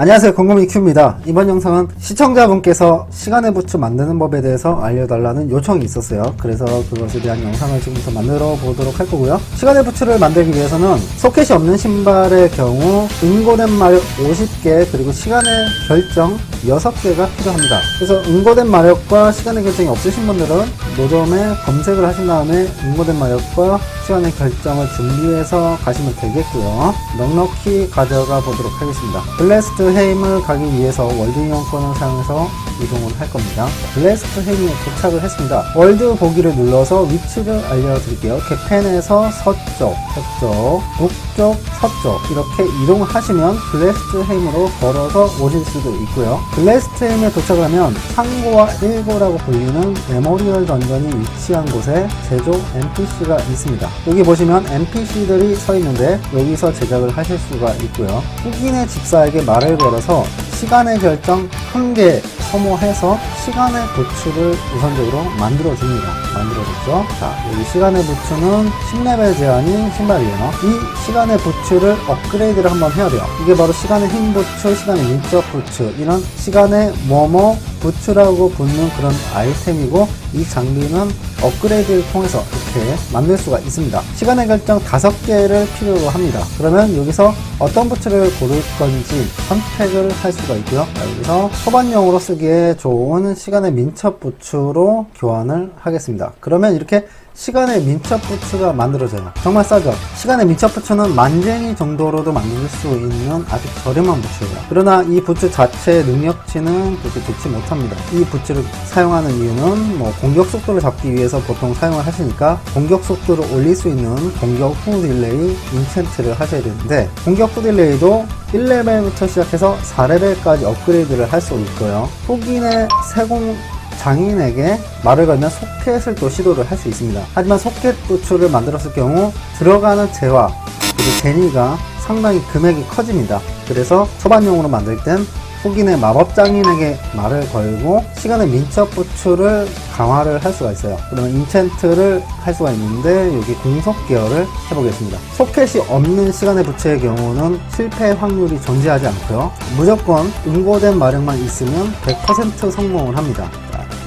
안녕하세요, 곰곰이큐입니다. 이번 영상은 시청자분께서 시간의 부츠 만드는 법에 대해서 알려달라는 요청이 있었어요. 그래서 그것에 대한 영상을 지금부터 만들어 보도록 할 거고요. 시간의 부츠를 만들기 위해서는 소켓이 없는 신발의 경우 응고된 마력 50개 그리고 시간의 결정 6개가 필요합니다. 그래서 응고된 마력과 시간의 결정이 없으신 분들은 노점에 검색을 하신 다음에 응고된 마력과 시간의 결정을 준비해서 가시면 되겠고요. 넉넉히 가져가 보도록 하겠습니다. 블래스트 헤임을 가기 위해서 월드 이용권을 사용해서 이동을 할 겁니다. 블래스트 헤임에 도착을 했습니다. 월드 보기를 눌러서 위치를 알려드릴게요. 개펜에서 서쪽, 북쪽, 서쪽 이렇게 이동을 하시면 블래스트 헤임으로 걸어서 오실 수도 있고요. 블래스트 헤임에 도착을 하면 상고와 1고라고 불리는 메모리얼 던전이 위치한 곳에 제조 NPC가 있습니다. 여기 보시면 NPC들이 서 있는데 여기서 제작을 하실 수가 있고요. 흑인의 집사에게 말을 걸어서 시간의 결정 1개 소모해서 시간의 부츠를 우선적으로 만들어줍니다. 만들어줬죠. 자, 여기 시간의 부츠는 10레벨 제한인 신발이에요. 이 시간의 부츠를 업그레이드를 한번 해야 돼요. 이게 바로 시간의 힘 부츠, 시간의 민첩 부츠, 이런 시간의 뭐뭐 부츠라고 붙는 그런 아이템이고, 이 장비는 업그레이드를 통해서 이렇게 만들 수가 있습니다. 시간의 결정 5개를 필요로 합니다. 그러면 여기서 어떤 부츠를 고를 건지 선택을 할 수가 있고요. 여기서 초반용으로 쓰기에 좋은 시간의 민첩 부츠로 교환을 하겠습니다. 그러면 이렇게 시간의 민첩 부츠가 만들어져요. 정말 싸죠? 시간의 민첩 부츠는 만쟁이 정도로도 만들 수 있는 아주 저렴한 부츠예요. 그러나 이 부츠 자체의 능력치는 그렇게 좋지 못합니다. 이 부츠를 사용하는 이유는 공격 속도를 잡기 위해서 보통 사용을 하시니까 공격 속도를 올릴 수 있는 공격 후 딜레이 인챈트를 하셔야 되는데, 공격 후 딜레이도 1레벨부터 시작해서 4레벨까지 업그레이드를 할 수 있고요. 흑인의 세공 장인에게 말을 걸면 소켓을 또 시도를 할 수 있습니다. 하지만 소켓 부츠를 만들었을 경우 들어가는 재화 그리고 제니가 상당히 금액이 커집니다. 그래서 초반용으로 만들 땐 흑인의 마법 장인에게 말을 걸고 시간의 민첩 부츠를 강화를 할 수가 있어요. 그러면 인챈트를 할 수가 있는데 여기 공속 계열을 해보겠습니다. 소켓이 없는 시간의 부츠의 경우는 실패 확률이 존재하지 않고요. 무조건 응고된 마력만 있으면 100% 성공을 합니다.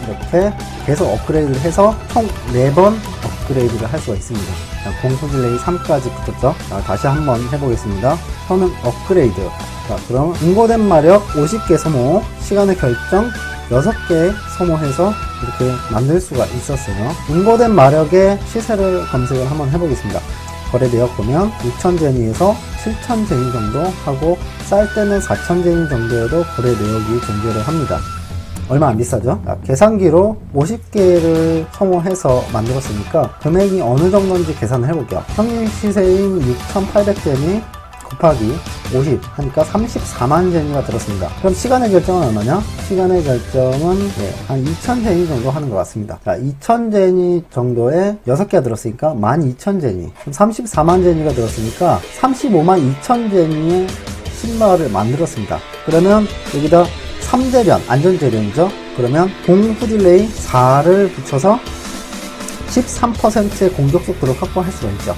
이렇게 계속 업그레이드를 해서 총 4번 업그레이드를 할 수가 있습니다. 공수 딜레이 3까지 붙었죠. 자, 다시 한번 해보겠습니다. 선은 업그레이드. 자, 그럼 응고된 마력 50개 소모, 시간의 결정 6개 소모해서 이렇게 만들 수가 있었어요. 응고된 마력의 시세를 검색을 한번 해보겠습니다. 거래 내역 보면 6,000제니에서 7,000제니 정도 하고, 쌀 때는 4,000제니 정도에도 거래 내역이 존재를 합니다. 얼마 안 비싸죠? 계산기로 50개를 소모해서 만들었으니까 금액이 어느 정도인지 계산을 해볼게요. 평균 시세인 6,800제니 곱하기 50 하니까 34만 제니가 들었습니다. 그럼 시간의 결정은 얼마냐? 시간의 결정은 한 2,000제니 정도 하는 것 같습니다. 자, 2,000제니 정도에 6개가 들었으니까 12,000제니, 34만 제니가 들었으니까 35만 2,000제니의 신발을 만들었습니다. 그러면 여기다 3재련, 안전재련이죠. 그러면 공후 딜레이 4를 붙여서 13%의 공격 속도를 확보할 수가 있죠.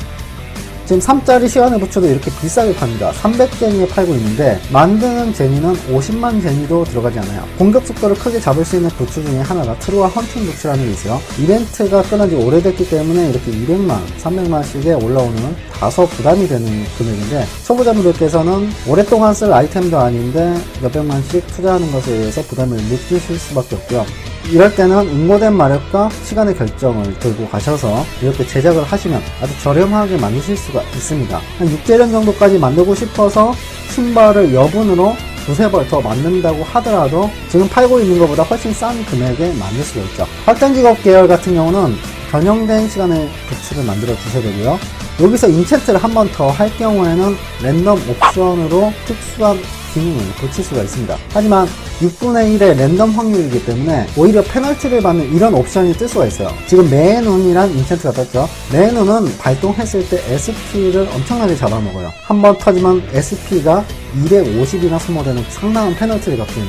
지금 3짜리 시간의 부츠도 이렇게 비싸게 팝니다. 300제니에 팔고 있는데 만드는 제니는 50만 제니도 들어가지 않아요. 공격 속도를 크게 잡을 수 있는 부츠 중에 하나가 트루와 헌팅 부츠라는 게 있어요. 이벤트가 끝난 지 오래됐기 때문에 이렇게 200만, 300만씩에 올라오는 다소 부담이 되는 금액인데, 초보자분들께서는 오랫동안 쓸 아이템도 아닌데 몇백만씩 투자하는 것에 의해서 부담을 느끼실 수밖에 없고요. 이럴 때는 응고된 마력과 시간의 결정을 들고 가셔서 이렇게 제작을 하시면 아주 저렴하게 만드실 수가 있습니다. 한 6재련 정도까지 만들고 싶어서 신발을 여분으로 두세 벌 더 만든다고 하더라도 지금 팔고 있는 것보다 훨씬 싼 금액에 만들 수가 있죠. 확장직업 계열 같은 경우는 변형된 시간의 부츠를 만들어 주셔야 되고요. 여기서 인챈트를 한 번 더 할 경우에는 랜덤 옵션으로 특수한 기능을 붙일 수가 있습니다. 하지만 6분의 1의 랜덤 확률이기 때문에 오히려 페널티를 받는 이런 옵션이 뜰 수가 있어요. 지금 매눈이란 인챈트가 떴죠. 매눈은 발동했을 때 SP를 엄청나게 잡아먹어요. 한번 터지면 SP가 250이나 소모되는 상당한 페널티를 받게 되는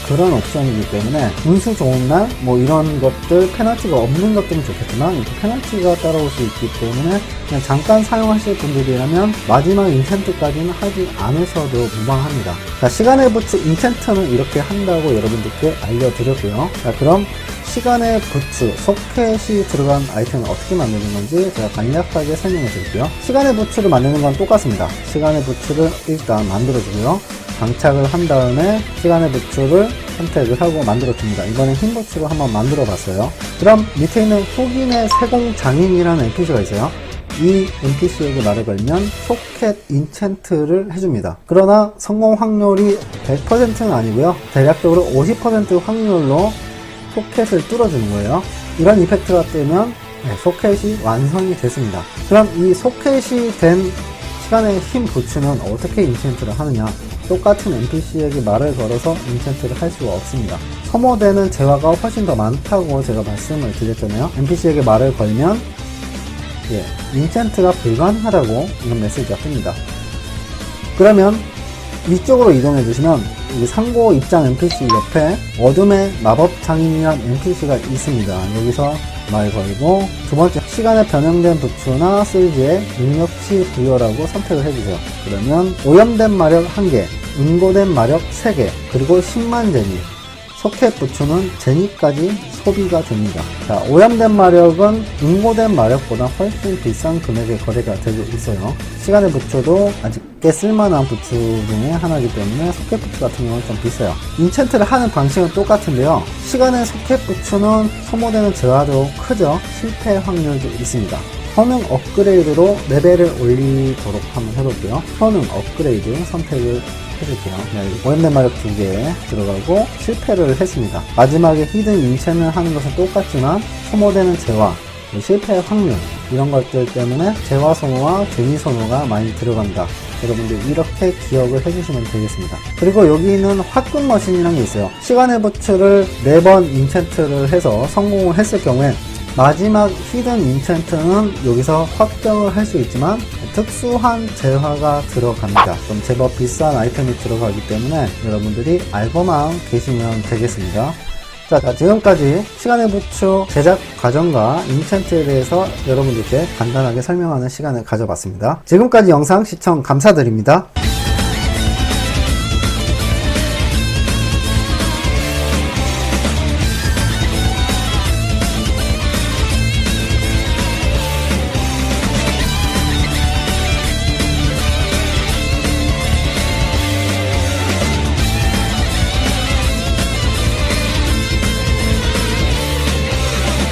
그런 옵션이기 때문에 운수 좋은 날 뭐 이런 것들 페널티가 없는 것들은 좋겠지만 이렇게 페널티가 따라올 수 있기 때문에 그냥 잠깐 사용하실 분들이라면 마지막 인챈트까지는 하지 않으셔도 무방합니다. 자, 시간의 부츠 인챈트는 이렇게 한다고 여러분들께 알려드렸고요. 자, 그럼 시간의 부츠, 소켓이 들어간 아이템을 어떻게 만드는 건지 제가 간략하게 설명해 드릴게요. 시간의 부츠를 만드는 건 똑같습니다. 시간의 부츠를 일단 만들어 주고요. 장착을 한 다음에 시간의 부츠를 선택을 하고 만들어 줍니다. 이번엔 흰 부츠로 한번 만들어 봤어요. 그럼 밑에 있는 흑인의 세공장인이라는 NPC가 있어요. 이 NPC에게 말을 걸면 소켓 인챈트를 해줍니다. 그러나 성공 확률이 100%는 아니고요. 대략적으로 50% 확률로 소켓을 뚫어주는 거예요. 이런 이펙트가 뜨면 소켓이 완성이 됐습니다. 그럼 이 소켓이 된 시간의 흰 부츠는 어떻게 인챈트를 하느냐? 똑같은 NPC에게 말을 걸어서 인챈트를 할 수가 없습니다. 소모되는 재화가 훨씬 더 많다고 제가 말씀을 드렸잖아요. NPC에게 말을 걸면 인챈트가 불가능하다고 이런 메시지가 뜹니다. 그러면 위쪽으로 이동해 주시면 이 상고 입장 NPC 옆에 어둠의 마법 장인이라는 NPC가 있습니다. 여기서 말 걸고 두 번째 시간에 변형된 부츠나 스위즈에 능력치 부여라고 선택을 해주세요. 그러면 오염된 마력 1개, 응고된 마력 3개, 그리고 10만 제니, 소켓 부츠는 제니까지 소비가 됩니다. 자, 오염된 마력은 응고된 마력보다 훨씬 비싼 금액의 거래가 되고 있어요. 시간의 부츠도 아직 꽤 쓸만한 부츠 중에 하나이기 때문에 소켓 부츠 같은 경우는 좀 비싸요. 인챈트를 하는 방식은 똑같은데요. 시간의 소켓 부츠는 소모되는 재화도 크죠. 실패 확률도 있습니다. 효능 업그레이드로 레벨을 올리도록 한번 해볼게요. 효능 업그레이드 선택을 해줄게요. 오염된 마력 2개 들어가고 실패를 했습니다. 마지막에 히든 인챈을 하는 것은 똑같지만 소모되는 재화, 실패 확률 이런 것들 때문에 재화 소모와 제니 소모가 많이 들어간다. 여러분들 이렇게 기억을 해주시면 되겠습니다. 그리고 여기 있는 화끈 머신이라는 게 있어요. 시간의 부츠를 4번 인챈트를 해서 성공을 했을 경우에 마지막 히든 인챈트는 여기서 확정을 할 수 있지만 특수한 재화가 들어갑니다. 좀 제법 비싼 아이템이 들어가기 때문에 여러분들이 알고만 계시면 되겠습니다. 자, 지금까지 시간의 부츠 제작 과정과 인챈트에 대해서 여러분들께 간단하게 설명하는 시간을 가져봤습니다. 지금까지 영상 시청 감사드립니다.